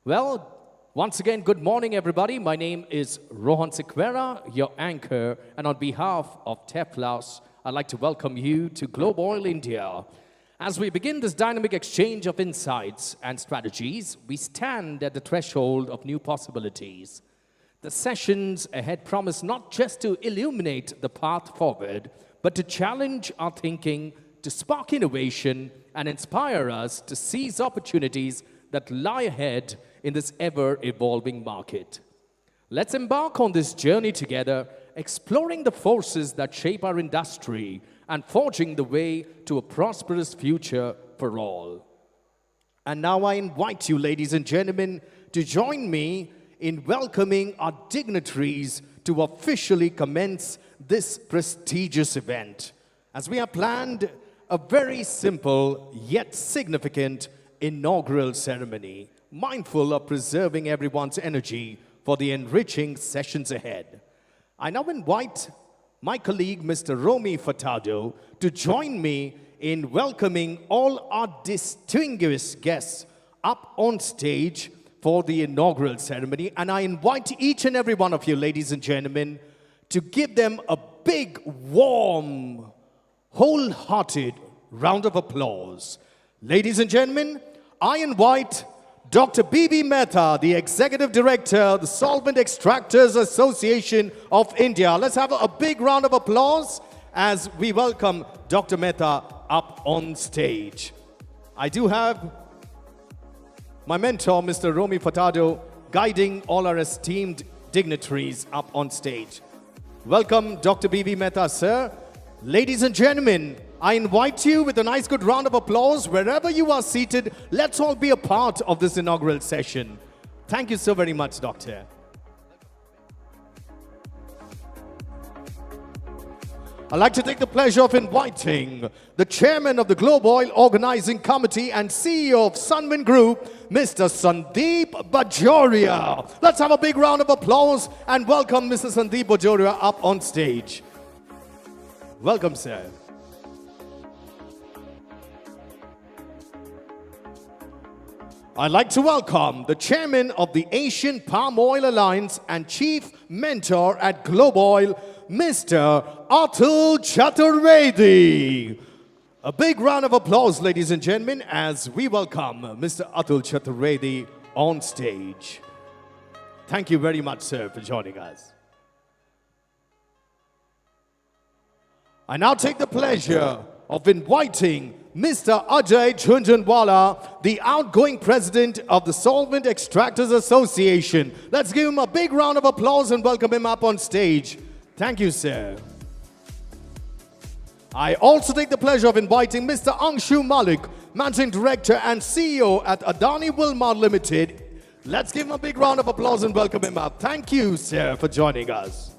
Well, once again, good morning, everybody. My name is Rohan Sequeira, your anchor, and on behalf of Tefla, I'd like to welcome you to Globoil India. As we begin this dynamic exchange of insights and strategies, we stand at the threshold of new possibilities. The sessions ahead promise not just to illuminate the path forward, but to challenge our thinking, to spark innovation, and inspire us to seize opportunities that lie ahead in this ever-evolving market. Let's embark on this journey together, exploring the forces that shape our industry and forging the way to a prosperous future for all. And now I invite you, ladies and gentlemen, to join me in welcoming our dignitaries to officially commence this prestigious event, as we have planned a very simple yet significant inaugural ceremony, mindful of preserving everyone's energy for the enriching sessions ahead. I now invite my colleague, Mr. Romy Furtado, to join me in welcoming all our distinguished guests up on stage for the inaugural ceremony. And I invite each and every one of you, ladies and gentlemen, to give them a big, warm, wholehearted round of applause. Ladies and gentlemen, I invite Dr. B.B. Mehta, the Executive Director of the Solvent Extractors Association of India. Let's have a big round of applause as we welcome Dr. Mehta up on stage. I do have my mentor, Mr. Romy Furtado, guiding all our esteemed dignitaries up on stage. Welcome, Dr. B.B. Mehta, sir. Ladies and gentlemen, I invite you with a nice good round of applause wherever you are seated. Let's all be a part of this inaugural session. Thank you so very much, Doctor. I'd like to take the pleasure of inviting the Chairman of the Globoil Organizing Committee and CEO of Sunvin Group, Mr. Sandeep Bajoria. Let's have a big round of applause and welcome Mr. Sandeep Bajoria up on stage. Welcome, sir. I'd like to welcome the Chairman of the Asian Palm Oil Alliance and Chief Mentor at Globoil, Mr. Atul Chaturvedi. A big round of applause, ladies and gentlemen, as we welcome Mr. Atul Chaturvedi on stage. Thank you very much, sir, for joining us. I now take the pleasure of inviting Mr. Ajay Jhunjhunwala, the outgoing president of the Solvent Extractors Association. Let's give him a big round of applause and welcome him up on stage. Thank you, sir. I also take the pleasure of inviting Mr. Angshu Mallick, Managing Director and CEO at Adani Wilmar Limited. Let's give him a big round of applause and welcome him up. Thank you, sir, for joining us.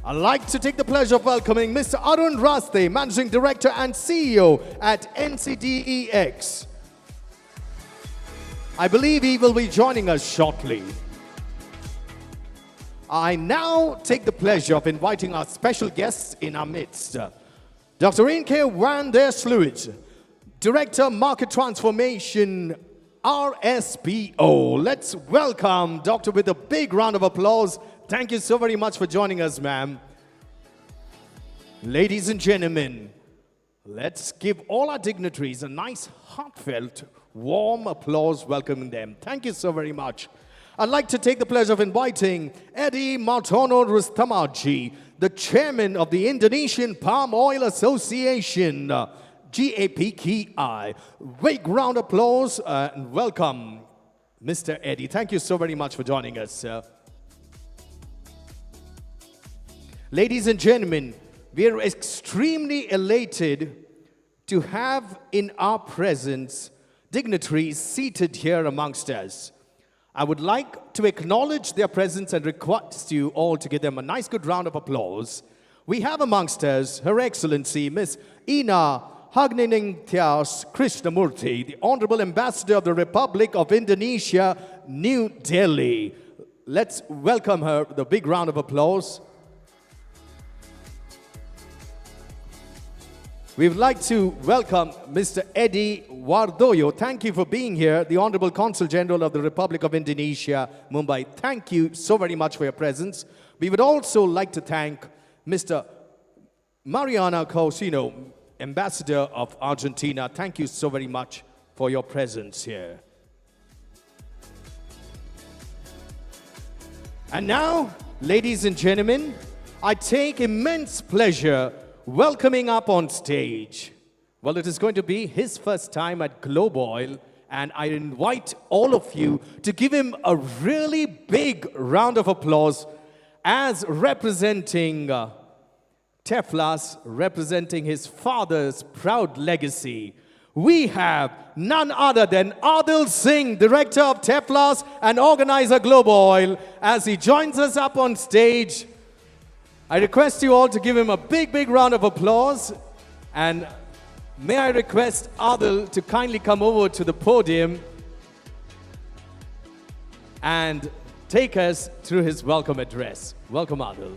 I'd like to take the pleasure of welcoming Mr. Arun Raste, Managing Director and CEO at NCDEX. I believe he will be joining us shortly. I now take the pleasure of inviting our special guests in our midst. Dr. Inke van der Sluijs, Director Market Transformation, RSPO. Let's welcome Doctor with a big round of applause. Thank you so very much for joining us, ma'am. Ladies and gentlemen, let's give all our dignitaries a nice, heartfelt, warm applause welcoming them. Thank you so very much. I'd like to take the pleasure of inviting Eddy Martono Rustamadji, the Chairman of the Indonesian Palm Oil Association, GAPKI. Big round of applause and welcome, Mr. Eddy. Thank you so very much for joining us, sir. Ladies and gentlemen, we are extremely elated to have in our presence dignitaries seated here amongst us. I would like to acknowledge their presence and request you all to give them a nice good round of applause. We have amongst us Her Excellency Ms. Ina Hagningtyas Krishnamurti, the Honorable Ambassador of the Republic of Indonesia, New Delhi. Let's welcome her with a big round of applause. We would like to welcome Mr. Eddy Wardoyo. Thank you for being here, the Honorable Consul General of the Republic of Indonesia, Mumbai. Thank you so very much for your presence. We would also like to thank Mr. Mariana Cosino, Ambassador of Argentina. Thank you so very much for your presence here. And now, ladies and gentlemen, I take immense pleasure welcoming up on stage. Well, it is going to be his first time at Globoil, and I invite all of you to give him a really big round of applause as representing Teflas, representing his father's proud legacy. We have none other than Aadil Singh, Director of Teflas and Organizer Globoil, as he joins us up on stage. I request you all to give him a big, big round of applause. And may I request Aadil to kindly come over to the podium and take us through his welcome address. Welcome, Aadil.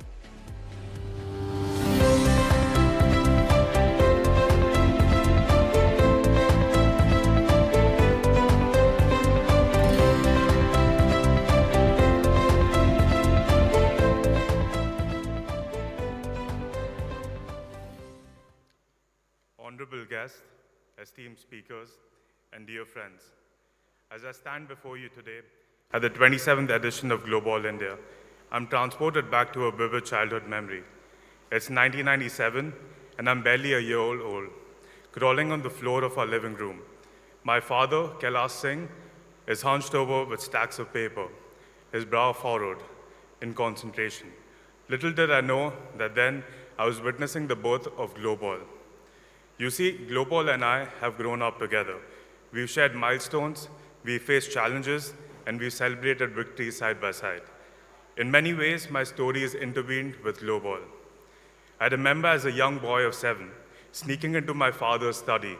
Honorable guests, esteemed speakers, and dear friends, as I stand before you today at the 27th edition of Globoil India, I'm transported back to a vivid childhood memory. It's 1997, and I'm barely a year old, crawling on the floor of our living room. My father, Singh, is hunched over with stacks of paper, his brow furrowed in concentration. Little did I know that then I was witnessing the birth of Globoil. You see, Globoil and I have grown up together. We've shared milestones, we've faced challenges, and we've celebrated victories side by side. In many ways, my story is intertwined with Globoil. I remember as a young boy of 7, sneaking into my father's study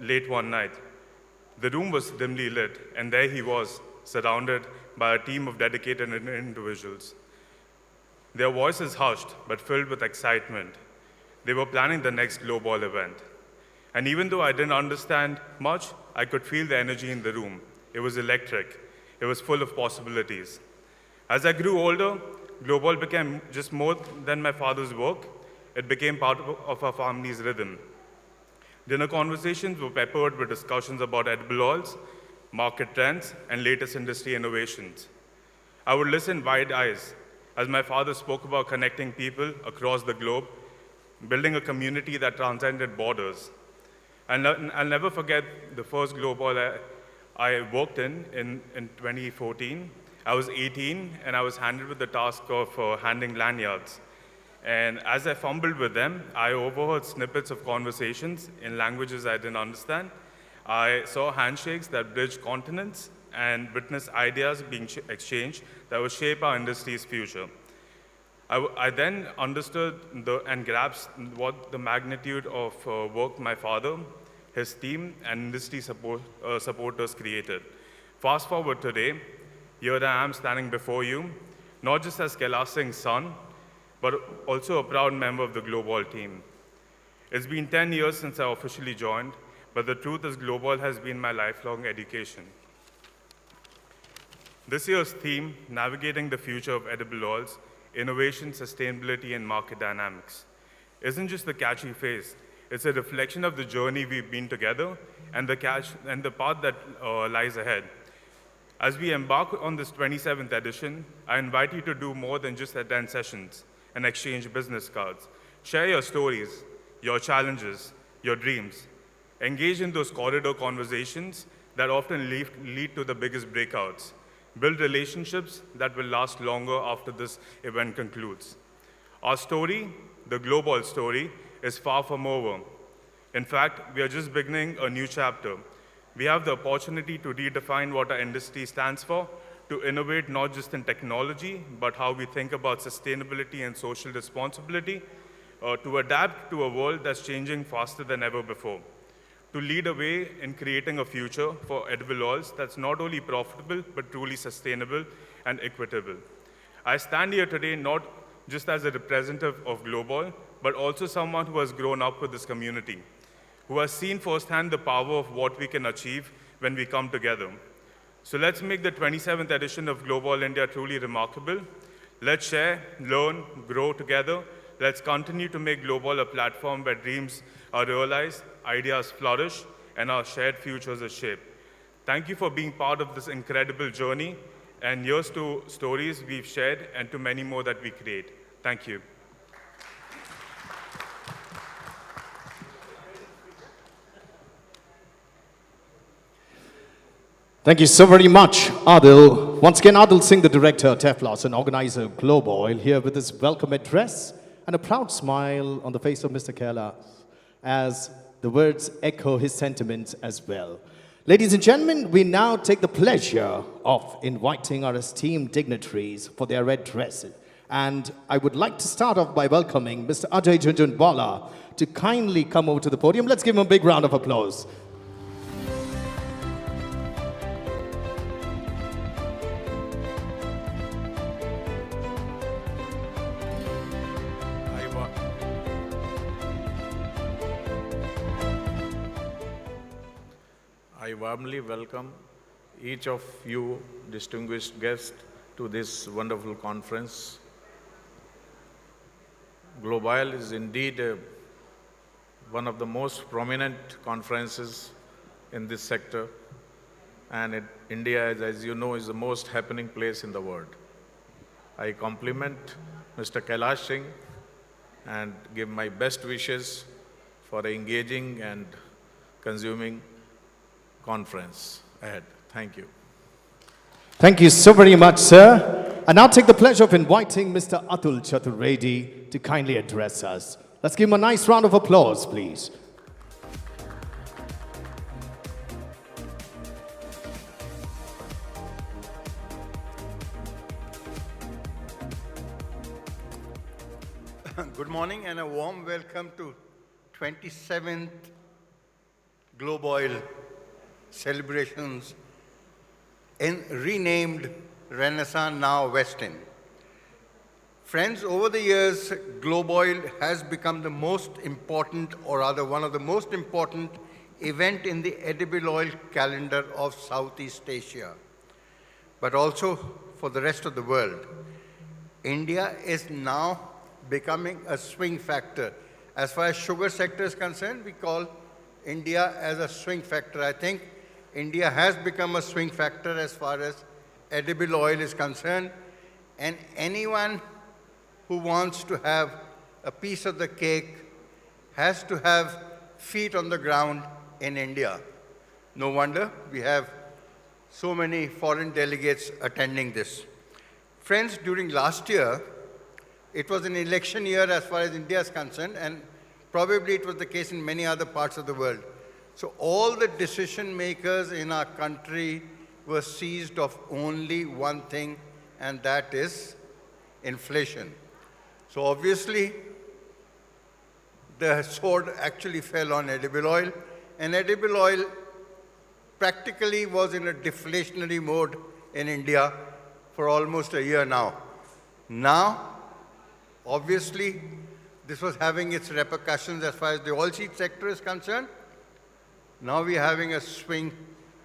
late one night. The room was dimly lit, and there he was, surrounded by a team of dedicated individuals. Their voices hushed, but filled with excitement. They were planning the next Globoil event. And even though I didn't understand much, I could feel the energy in the room. It was electric. It was full of possibilities. As I grew older, Globoil became just more than my father's work. It became part of our family's rhythm. Dinner conversations were peppered with discussions about edible oils, market trends, and latest industry innovations. I would listen wide eyes as my father spoke about connecting people across the globe, building a community that transcended borders. And I'll never forget the first Globoil I worked in 2014. I was 18, and I was handed with the task of handing lanyards. And as I fumbled with them, I overheard snippets of conversations in languages I didn't understand. I saw handshakes that bridged continents and witnessed ideas being exchanged that would shape our industry's future. I then understood and grasped what the magnitude of work my father, his team, and industry supporters created. Fast forward today, here I am standing before you, not just as Singh's son, but also a proud member of the Globoil team. It's been 10 years since I officially joined, but the truth is Globoil has been my lifelong education. This year's theme, Navigating the Future of Edible Oils, Innovation, Sustainability, and Market Dynamics, isn't just the catchy phrase. It's a reflection of the journey we've been together and the path that lies ahead. As we embark on this 27th edition, I invite you to do more than just attend sessions and exchange business cards. Share your stories, your challenges, your dreams. Engage in those corridor conversations that often lead to the biggest breakouts. Build relationships that will last longer after this event concludes. Our story, the Globoil story, is far from over. In fact, we are just beginning a new chapter. We have the opportunity to redefine what our industry stands for, to innovate not just in technology, but how we think about sustainability and social responsibility, to adapt to a world that's changing faster than ever before, to lead a way in creating a future for edible oils that's not only profitable, but truly sustainable and equitable. I stand here today not just as a representative of Globoil, but also someone who has grown up with this community, who has seen firsthand the power of what we can achieve when we come together. So let's make the 27th edition of Globoil India truly remarkable. Let's share, learn, grow together. Let's continue to make Globoil a platform where dreams are realized, ideas flourish, and our shared futures are shaped. Thank you for being part of this incredible journey, and here's to stories we've shared and to many more that we create. Thank you. Thank you so very much, Aadil. Once again, Aadil Singh, the director, Tefla, and organizer of Globoil, here with his welcome address and a proud smile on the face of Mr. Kailash as the words echo his sentiments as well. Ladies and gentlemen, we now take the pleasure of inviting our esteemed dignitaries for their addresses. And I would like to start off by welcoming Mr. Ajay Jhunjhunwala to kindly come over to the podium. Let's give him a big round of applause. I warmly welcome each of you distinguished guests to this wonderful conference. Globoil is indeed one of the most prominent conferences in this sector, and India, as you know, is the most happening place in the world. I compliment Mr. Kailash Singh and give my best wishes for an engaging and consuming conference ahead. Thank you. Thank you so very much, sir. I now take the pleasure of inviting Mr. Atul Chaturvedi to kindly address us. Let's give him a nice round of applause, please. Good morning and a warm welcome to 27th Globoil celebrations in renamed Renaissance now Westin. Friends, over the years, Globoil has become the most important, or rather one of the most important event in the edible oil calendar of Southeast Asia, but also for the rest of the world. India is now becoming a swing factor. As far as sugar sector is concerned, we call India as a swing factor. I think India has become a swing factor as far as edible oil is concerned, and anyone who wants to have a piece of the cake has to have feet on the ground in India. No wonder we have so many foreign delegates attending this. Friends, during last year, it was an election year as far as India is concerned, and probably it was the case in many other parts of the world. So all the decision makers in our country were seized of only one thing, and that is inflation. So obviously, the sword actually fell on edible oil, and edible oil practically was in a deflationary mode in India for almost a year now. Now, obviously, this was having its repercussions as far as the oilseed sector is concerned. Now we're having a swing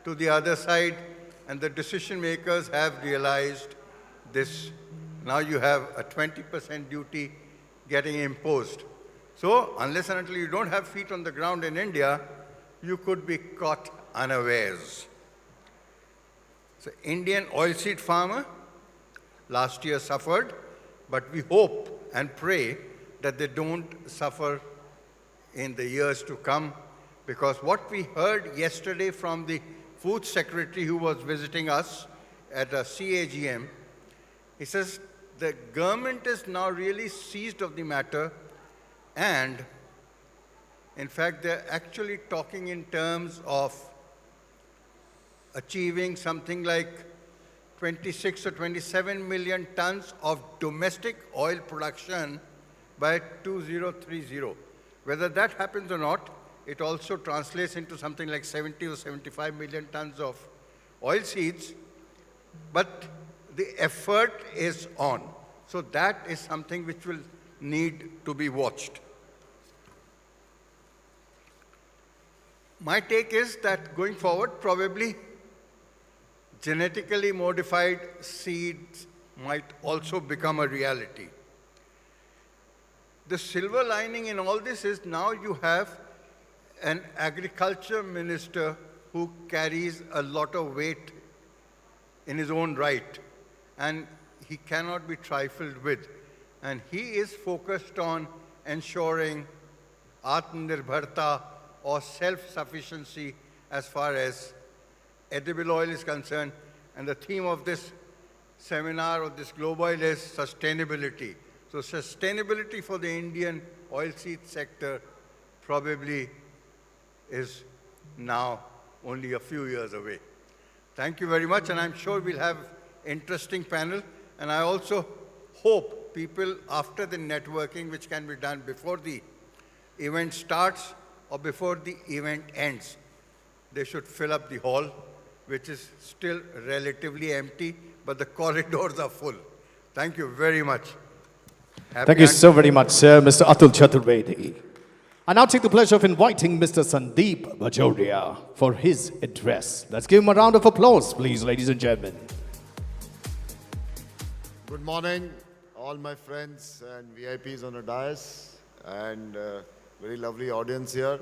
to the other side, and the decision makers have realized this. Now you have a 20% duty getting imposed. So unless and until you don't have feet on the ground in India, you could be caught unawares. So Indian oilseed farmer last year suffered, but we hope and pray that they don't suffer in the years to come, because what we heard yesterday from the food secretary who was visiting us at a CAGM, he says the government is now really seized of the matter, and in fact they're actually talking in terms of achieving something like 26 or 27 million tons of domestic oil production by 2030. Whether that happens or not, it also translates into something like 70 or 75 million tons of oil seeds, but the effort is on. So that is something which will need to be watched. My take is that going forward, probably genetically modified seeds might also become a reality. The silver lining in all this is now you have an agriculture minister who carries a lot of weight in his own right, and he cannot be trifled with. And he is focused on ensuring Atmanirbharta or self-sufficiency as far as edible oil is concerned. And the theme of this seminar or this Globoil is sustainability. So sustainability for the Indian oilseed sector probably is now only a few years away. Thank you very much, and I'm sure we'll have interesting panel. And I also hope people, after the networking, which can be done before the event starts or before the event ends, they should fill up the hall, which is still relatively empty, but the corridors are full. Thank you very much. Thank you so very much, sir, Mr. Atul Chaturvedi. I now take the pleasure of inviting Mr. Sandeep Bajoria for his address. Let's give him a round of applause, please, ladies and gentlemen. Good morning, all my friends and VIPs on the dais, and very lovely audience here.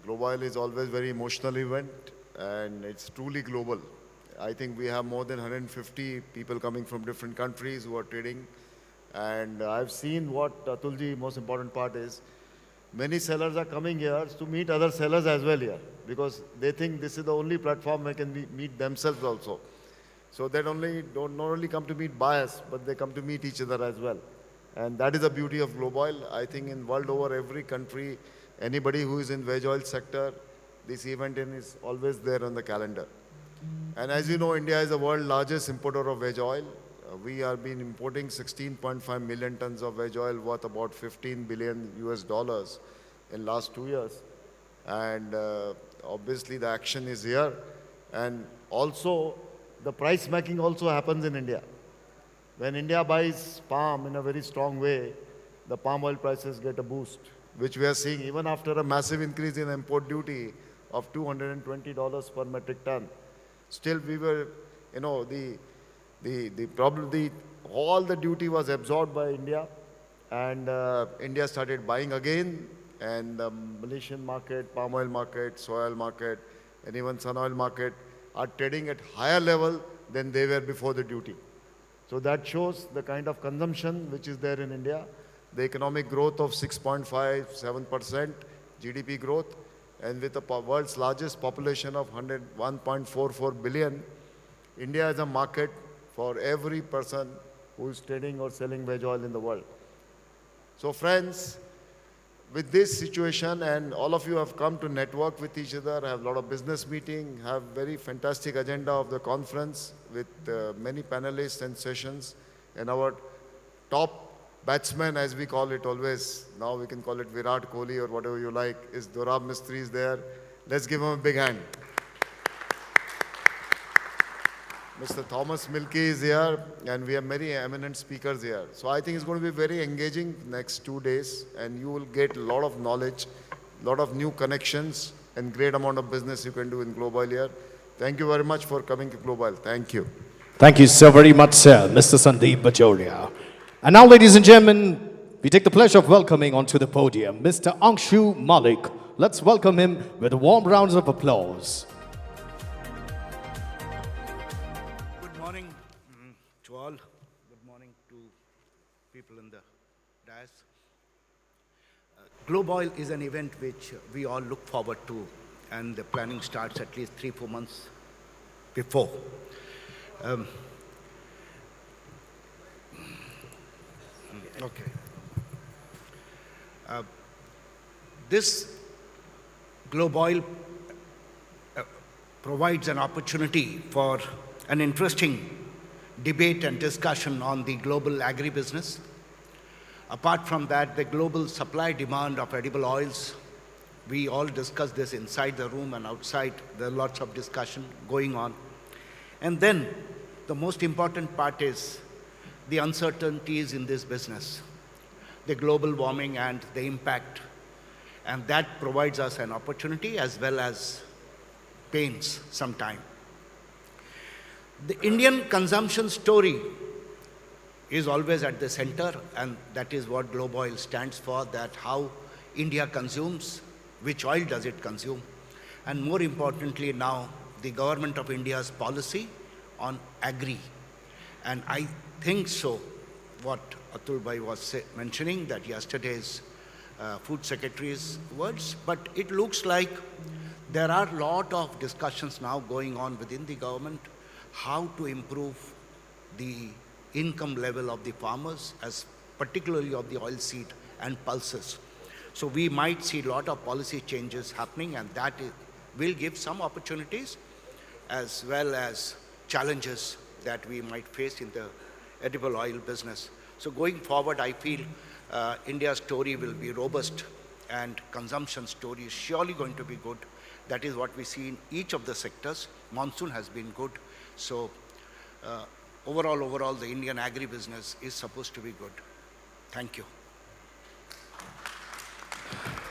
Globoil is always very emotional event, and it's truly global. I think we have more than 150 people coming from different countries who are trading. And I've seen what Atulji, most important part is, many sellers are coming here to meet other sellers as well here, because they think this is the only platform where can meet themselves also. So they not only come to meet buyers, but they come to meet each other as well. And that is the beauty of Globoil. I think in world over, every country, anybody who is in veg oil sector, this event is always there on the calendar. And as you know, India is the world's largest importer of veg oil. We have been importing 16.5 million tons of veg oil worth about $15 billion in last 2 years. And obviously the action is here. And also the price making also happens in India. When India buys palm in a very strong way, the palm oil prices get a boost, which we are seeing even after a massive increase in import duty of $220 per metric ton. Still we were, you know, all the duty was absorbed by India, and India started buying again, and the Malaysian market, palm oil market, soy oil market, and even sun oil market are trading at higher level than they were before the duty. So that shows the kind of consumption which is there in India, the economic growth of 6.57% GDP growth, and with the world's largest population of 1.44 billion, India is a market for every person who is trading or selling veg oil in the world. So friends, with this situation, and all of you have come to network with each other, have a lot of business meeting, have very fantastic agenda of the conference with many panelists and sessions, and our top batsman, as we call it always, now we can call it Virat Kohli or whatever you like, is Dorab Mistry is there. Let's give him a big hand. Mr. Thomas Milky is here, and we have many eminent speakers here. So I think it's going to be very engaging next 2 days, and you will get a lot of knowledge, a lot of new connections, and great amount of business you can do in Globoil here. Thank you very much for coming to Globoil. Thank you. Thank you so very much, sir, Mr. Sandeep Bajoria. And now, ladies and gentlemen, we take the pleasure of welcoming onto the podium Mr. Angshu Mallick. Let's welcome him with warm rounds of applause. Good morning to all. Good morning to people in the dais. Globoil is an event which we all look forward to, and the planning starts at least 3-4 months before. Okay. This Globoil provides an opportunity for an interesting debate and discussion on the global agribusiness. Apart from that, the global supply-demand of edible oils, we all discuss this inside the room and outside. There are lots of discussion going on. And then the most important part is the uncertainties in this business, the global warming and the impact. And that provides us an opportunity as well as pains sometime. The Indian consumption story is always at the center, and that is what Globoil stands for, that how India consumes, which oil does it consume, and more importantly now, the government of India's policy on agri. And I think so, what Atul Bhai was mentioning, that yesterday's Food Secretary's words, but it looks like there are a lot of discussions now going on within the government, how to improve the income level of the farmers, as particularly of the oilseed and pulses. So we might see a lot of policy changes happening, and that will give some opportunities as well as challenges that we might face in the edible oil business. So going forward, I feel India's story will be robust, and consumption story is surely going to be good. That is what we see in each of the sectors. Monsoon has been good. So overall, the Indian agri-business is supposed to be good. Thank you.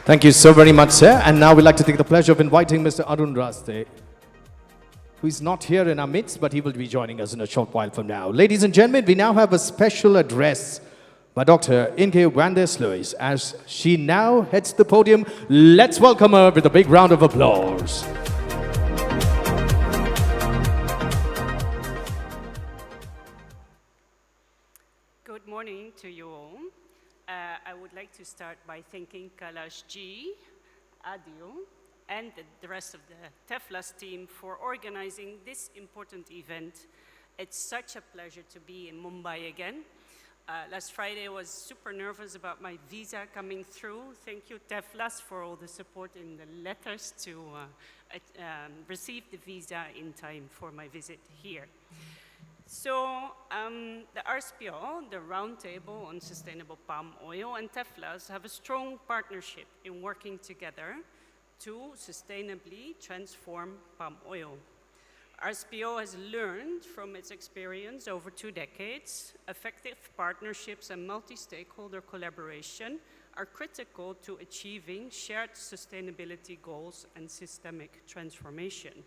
Thank you so very much, sir. And now we'd like to take the pleasure of inviting Mr. Arun Raste, who is not here in our midst, but he will be joining us in a short while from now. Ladies and gentlemen, we now have a special address by Dr. Inke van der Sluijs as she now heads the podium. Let's welcome her with a big round of applause. Good morning to you all. I would like to start by thanking Kailashji, Aadil, and the rest of the Tefla's team for organizing this important event. It's such a pleasure to be in Mumbai again. Last Friday I was super nervous about my visa coming through. Thank you, Teflas, for all the support in the letters to receive the visa in time for my visit here. So the RSPO, the Roundtable on Sustainable Palm Oil, and Teflas have a strong partnership in working together to sustainably transform palm oil. RSPO has learned from its experience over 2 decades. Effective partnerships and multi-stakeholder collaboration are critical to achieving shared sustainability goals and systemic transformation.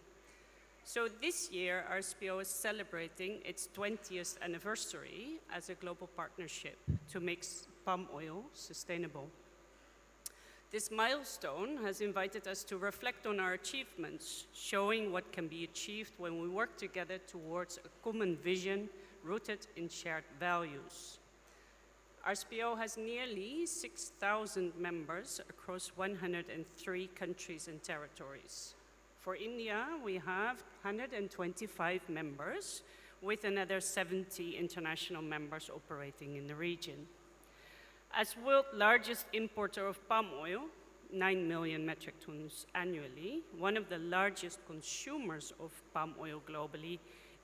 So this year, RSPO is celebrating its 20th anniversary as a global partnership to make palm oil sustainable. This milestone has invited us to reflect on our achievements, showing what can be achieved when we work together towards a common vision rooted in shared values. RSPO has nearly 6,000 members across 103 countries and territories. For India, we have 125 members, with another 70 international members operating in the region. As world's largest importer of palm oil, 9 million metric tons annually, one of the largest consumers of palm oil globally,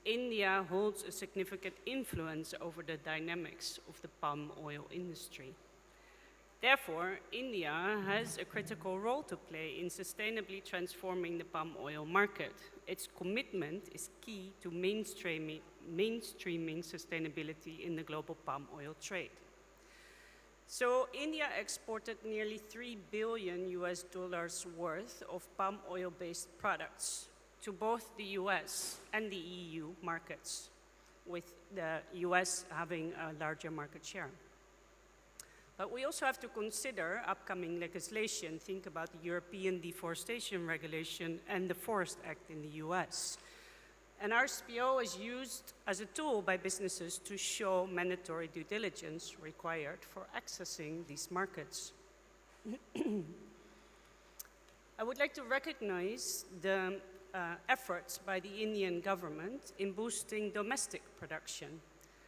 India holds a significant influence over the dynamics of the palm oil industry. Therefore, India has a critical role to play in sustainably transforming the palm oil market. Its commitment is key to mainstreaming sustainability in the global palm oil trade. So India exported nearly $3 billion worth of palm oil-based products to both the US and the EU markets, with the US having a larger market share. But we also have to consider upcoming legislation. Think about the European Deforestation Regulation and the Forest Act in the US. And RSPO is used as a tool by businesses to show mandatory due diligence required for accessing these markets. I would like to recognize the efforts by the Indian government in boosting domestic production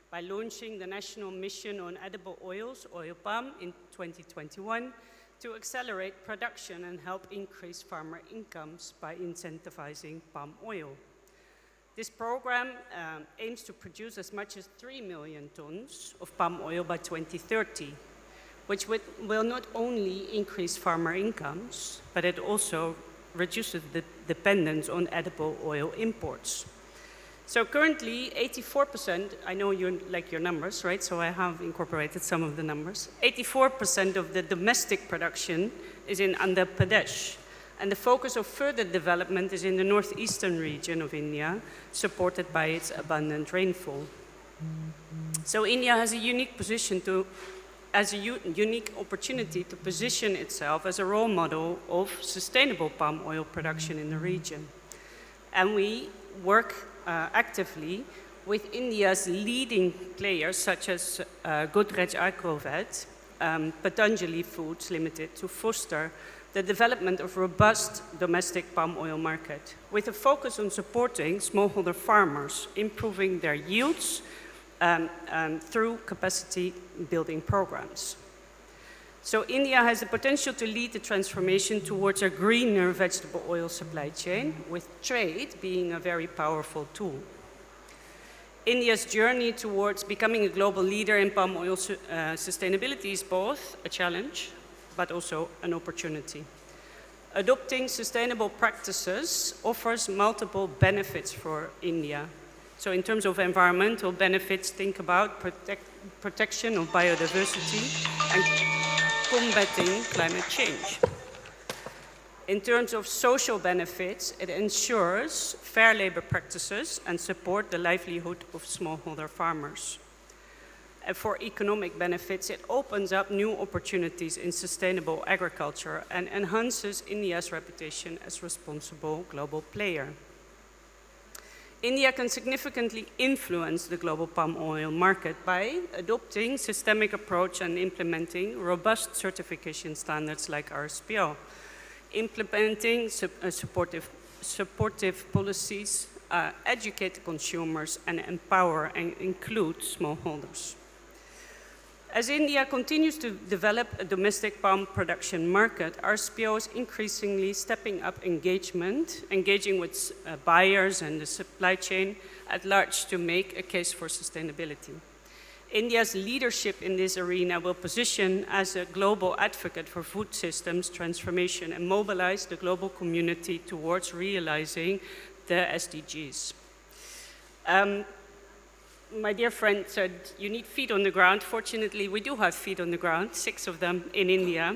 by launching the National Mission on Edible Oils, Oil Palm, in 2021 to accelerate production and help increase farmer incomes by incentivizing palm oil. This program aims to produce as much as 3 million tons of palm oil by 2030, which will not only increase farmer incomes, but it also reduces the dependence on edible oil imports. So currently, 84%, I know you like your numbers, right? So I have incorporated some of the numbers. 84% of the domestic production is in Andhra Pradesh. And the focus of further development is in the northeastern region of India, supported by its abundant rainfall. So India has a unique unique opportunity to position itself as a role model of sustainable palm oil production in the region. And we work actively with India's leading players such as Godrej Agrovet, Patanjali Foods Limited, to foster the development of robust domestic palm oil market with a focus on supporting smallholder farmers, improving their yields through capacity building programs. So India has the potential to lead the transformation towards a greener vegetable oil supply chain, with trade being a very powerful tool. India's journey towards becoming a global leader in palm oil sustainability is both a challenge, but also an opportunity. Adopting sustainable practices offers multiple benefits for India. So in terms of environmental benefits, think about protection of biodiversity and combating climate change. In terms of social benefits, it ensures fair labor practices and support the livelihood of smallholder farmers. And for economic benefits, it opens up new opportunities in sustainable agriculture and enhances India's reputation as a responsible global player. India can significantly influence the global palm oil market by adopting systemic approach and implementing robust certification standards like RSPO, implementing supportive policies, educate consumers, and empower and include smallholders. As India continues to develop a domestic palm production market, RSPO is increasingly stepping up engaging with buyers and the supply chain at large to make a case for sustainability. India's leadership in this arena will position as a global advocate for food systems transformation and mobilize the global community towards realizing the SDGs. My dear friend said, you need feet on the ground. Fortunately, we do have feet on the ground, 6 of them in India.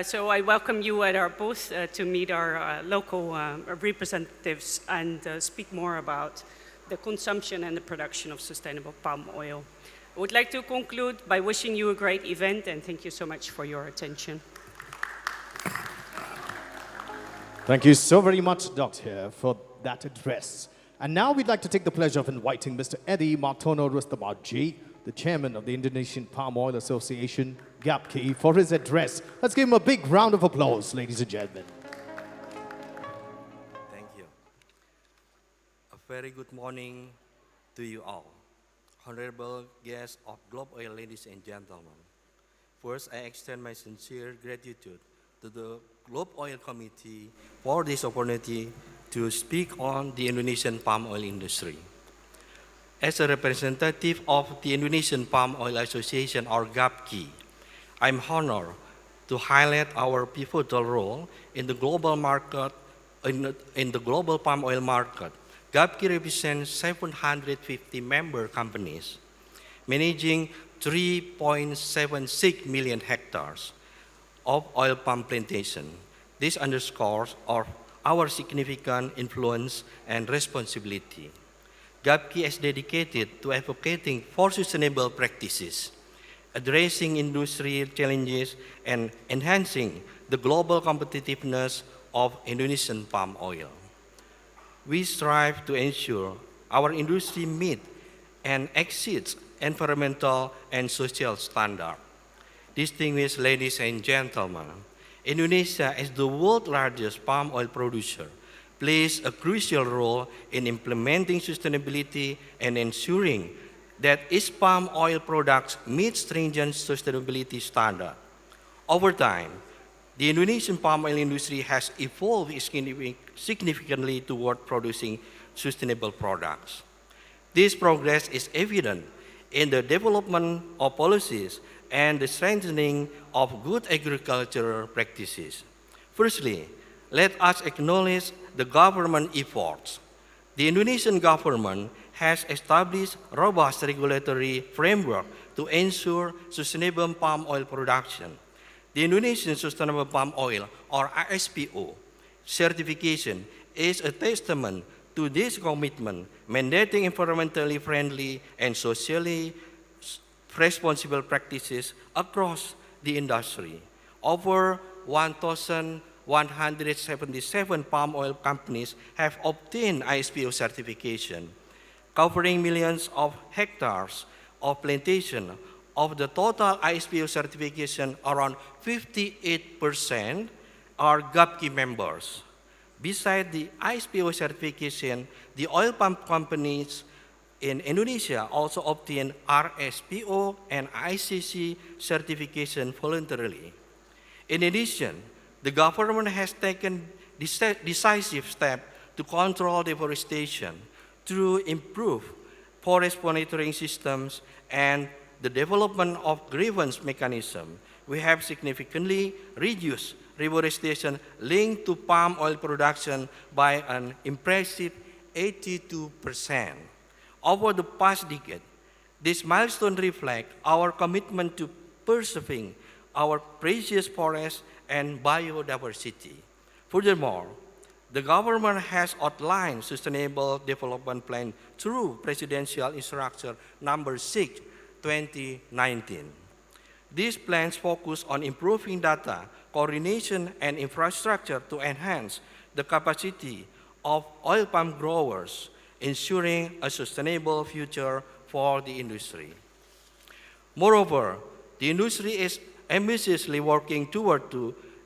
So I welcome you at our booth to meet our local representatives and speak more about the consumption and the production of sustainable palm oil. I would like to conclude by wishing you a great event, and thank you so much for your attention. Thank you so very much, Doctor, for that address. And now we'd like to take the pleasure of inviting Mr. Eddy Martono Rustamadji, the chairman of the Indonesian Palm Oil Association, GAPKI, for his address. Let's give him a big round of applause, ladies and gentlemen. Thank you. A very good morning to you all. Honorable guests of Globoil, ladies and gentlemen. First, I extend my sincere gratitude to the Globoil Committee for this opportunity to speak on the Indonesian palm oil industry. As a representative of the Indonesian Palm Oil Association, or GAPKI, I'm honored to highlight our pivotal role in the global market, in the global palm oil market. GAPKI represents 750 member companies, managing 3.76 million hectares of oil palm plantation. This underscores our significant influence and responsibility. GAPKI is dedicated to advocating for sustainable practices, addressing industry challenges, and enhancing the global competitiveness of Indonesian palm oil. We strive to ensure our industry meets and exceeds environmental and social standards. Distinguished ladies and gentlemen, Indonesia, as the world's largest palm oil producer, plays a crucial role in implementing sustainability and ensuring that its palm oil products meet stringent sustainability standards. Over time, the Indonesian palm oil industry has evolved significantly toward producing sustainable products. This progress is evident in the development of policies and the strengthening of good agricultural practices. Firstly, let us acknowledge the government efforts. The Indonesian government has established robust regulatory framework to ensure sustainable palm oil production. The Indonesian Sustainable Palm Oil, or RSPO, certification is a testament to this commitment, mandating environmentally friendly and socially responsible practices across the industry. Over 1,177 palm oil companies have obtained ISPO certification, covering millions of hectares of plantation. Of the total ISPO certification, around 58% are GAPKI members. Besides the ISPO certification, the oil palm companies in Indonesia also obtain RSPO and ICC certification voluntarily. In addition, the government has taken decisive steps to control deforestation through improved forest monitoring systems and the development of grievance mechanism. We have significantly reduced reforestation linked to palm oil production by an impressive 82%. Over the past decade, this milestone reflects our commitment to preserving our precious forests and biodiversity. Furthermore, the government has outlined Sustainable Development Plan through Presidential Instruction Number 6, 2019. These plans focus on improving data, coordination, and infrastructure to enhance the capacity of oil palm growers, ensuring a sustainable future for the industry. Moreover, the industry is ambitiously working toward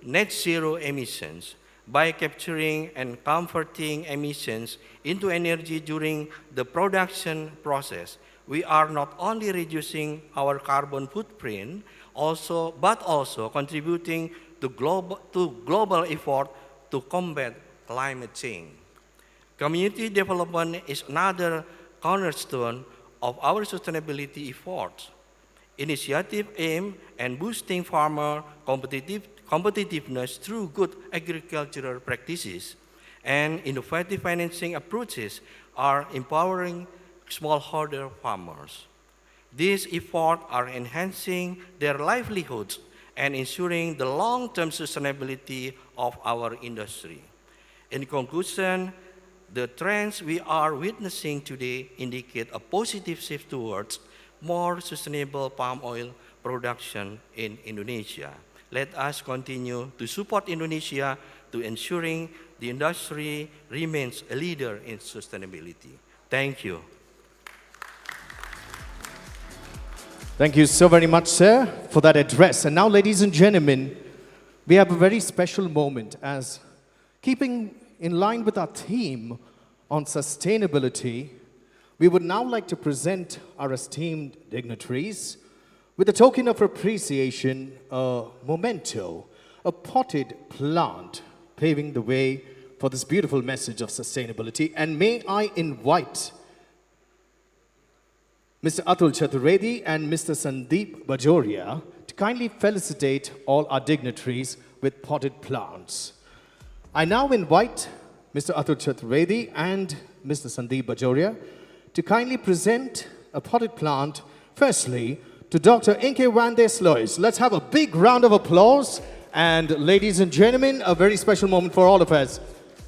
net zero emissions by capturing and converting emissions into energy during the production process. We are not only reducing our carbon footprint, but also contributing to global effort to combat climate change. Community development is another cornerstone of our sustainability efforts. Initiatives aimed at boosting farmer competitiveness through good agricultural practices and innovative financing approaches are empowering smallholder farmers. These efforts are enhancing their livelihoods and ensuring the long-term sustainability of our industry. In conclusion, the trends we are witnessing today indicate a positive shift towards more sustainable palm oil production in Indonesia. Let us continue to support Indonesia to ensuring the industry remains a leader in sustainability. Thank you. Thank you so very much, sir, for that address. And now, ladies and gentlemen, we have a very special moment as keeping in line with our theme on sustainability, we would now like to present our esteemed dignitaries with a token of appreciation, a memento, a potted plant, paving the way for this beautiful message of sustainability. And may I invite Mr. Atul Chaturvedi and Mr. Sandeep Bajoria to kindly felicitate all our dignitaries with potted plants. I now invite Mr. Atul Chaturvedi and Mr. Sandeep Bajoria to kindly present a potted plant, firstly, to Dr. Inke Sluijs. Let's have a big round of applause. And ladies and gentlemen, a very special moment for all of us.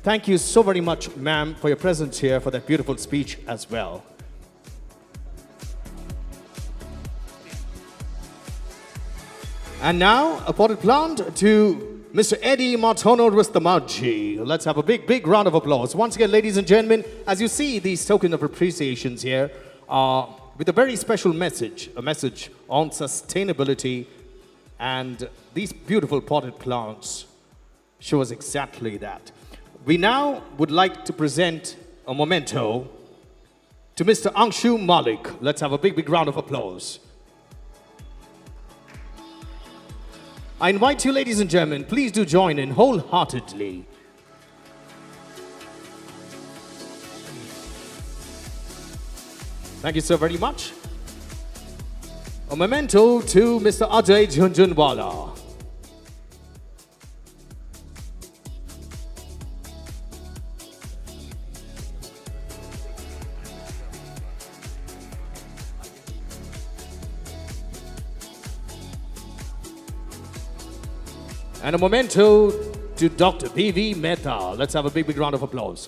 Thank you so very much, ma'am, for your presence here, for that beautiful speech as well. And now, a potted plant to Mr. Eddy Martono Rustamadji. Let's have a big round of applause. Once again, ladies and gentlemen, as you see these tokens of appreciations here are with a very special message, a message on sustainability, and these beautiful potted plants show us exactly that. We now would like to present a memento to Mr. Angshu Mallick. Let's have a big round of applause. I invite you, ladies and gentlemen, please do join in wholeheartedly. Thank you so very much. A memento to Mr. Ajay Jhunjhunwala. And a memento to Dr. B.V. Mehta. Let's have a big, big round of applause.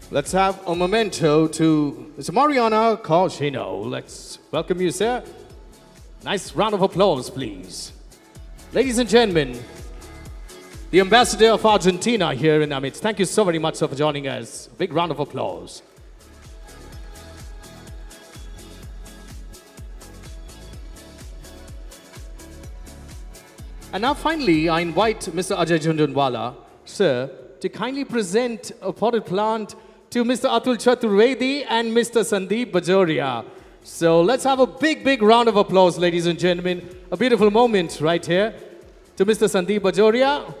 Let's have a memento to Mr. Mariana Colchino. Let's welcome you, sir. Nice round of applause, please. Ladies and gentlemen, the ambassador of Argentina here in our midst. Thank you so very much, sir, for joining us. Big round of applause. And now finally, I invite Mr. Ajay Jhunjhunwala, sir, to kindly present a potted plant to Mr. Atul Chaturvedi and Mr. Sandeep Bajoria. So let's have a big, big round of applause, ladies and gentlemen. A beautiful moment right here to Mr. Sandeep Bajoria.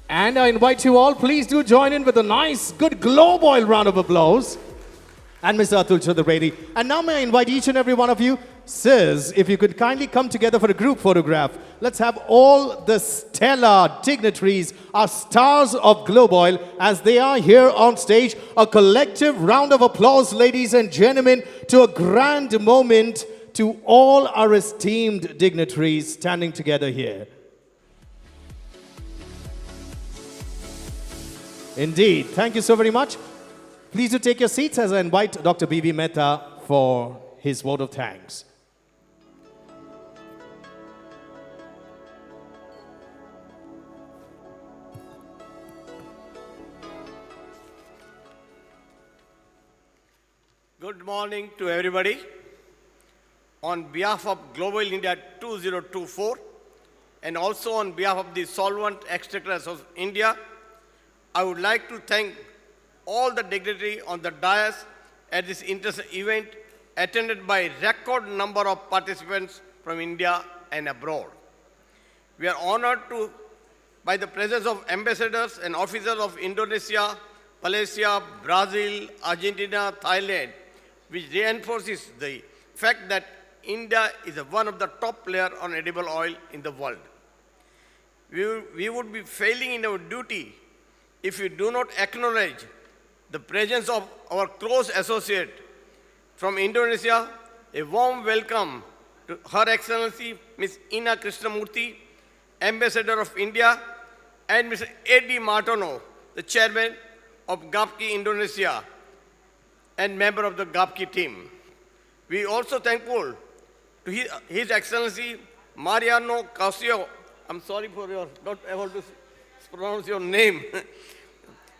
And I invite you all, please do join in with a nice, good Globoil round of applause. And Mr. Atul Chaturvedi. And now may I invite each and every one of you, sirs, if you could kindly come together for a group photograph. Let's have all the stellar dignitaries, our stars of Globoil, as they are here on stage. A collective round of applause, ladies and gentlemen, to a grand moment to all our esteemed dignitaries standing together here. Indeed. Thank you so very much. Please do take your seats as I invite Dr. B.V. Mehta for his vote of thanks. Good morning to everybody. On behalf of Globoil India 2024 and also on behalf of the Solvent Extractors of India, I would like to thank all the dignitaries on the dais at this interesting event attended by a record number of participants from India and abroad. We are honored by the presence of ambassadors and officers of Indonesia, Malaysia, Brazil, Argentina, Thailand, which reinforces the fact that India is one of the top players on edible oil in the world. We would be failing in our duty if we do not acknowledge the presence of our close associate from Indonesia. A warm welcome to Her Excellency Ms. Ina Krishnamurthy, Ambassador of India, and Mr. Eddy Martono, the Chairman of GAPKI Indonesia and member of the GAPKI team. We also thankful to His Excellency Mariano Casio. I'm sorry for your not able to pronounce your name.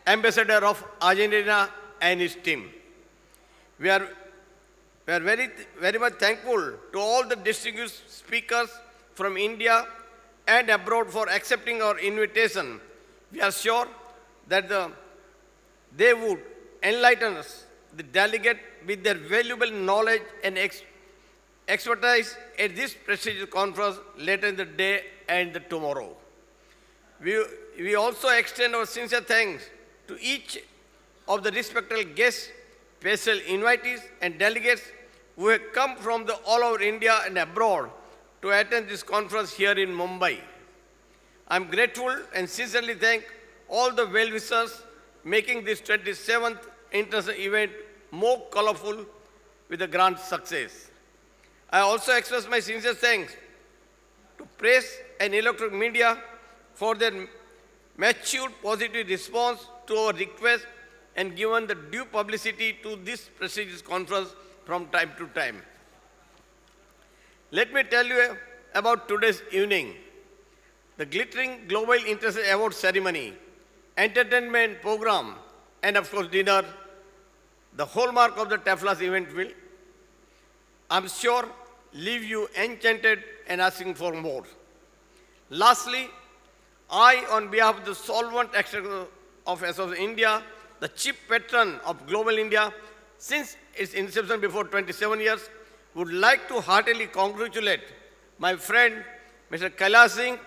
Ambassador of Argentina and his team. We are very, very much thankful to all the distinguished speakers from India and abroad for accepting our invitation. We are sure that they would enlighten us, the delegate, with their valuable knowledge and expertise at this prestigious conference later in the day and tomorrow. We also extend our sincere thanks to each of the respected guests, special invitees, and delegates who have come from all over India and abroad to attend this conference here in Mumbai. I'm grateful and sincerely thank all the well-wishers making this 27th international event more colorful with a grand success. I also express my sincere thanks to press and electronic media for their mature positive response to our request and given the due publicity to this prestigious conference from time to time. Let me tell you about today's evening. The glittering Global International Award ceremony, entertainment program, and of course dinner, the hallmark of the Tefla's event will, I'm sure, leave you enchanted and asking for more. Lastly, I, on behalf of the Solvent Extractors of India, the chief patron of Global India, since its inception before 27 years, would like to heartily congratulate my friend, Mr. Kailash Singh,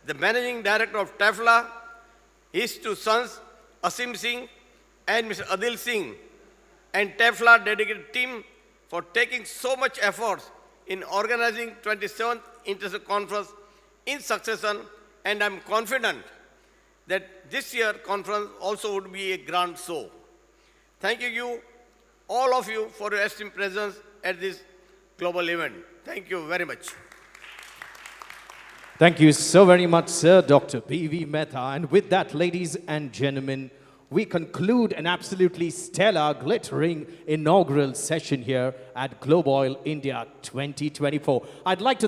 the managing director of Tefla, his two sons, Asim Singh and Mr. Aadil Singh, and Tefla dedicated team for taking so much effort in organizing 27th International Conference in succession, and I'm confident that this year conference also would be a grand show. Thank you, all of you, for your esteemed presence at this global event. Thank you very much. Thank you so very much, sir, Dr. P.V. Mehta. And with that, ladies and gentlemen, we conclude an absolutely stellar, glittering inaugural session here at Globoil India 2024. I'd like to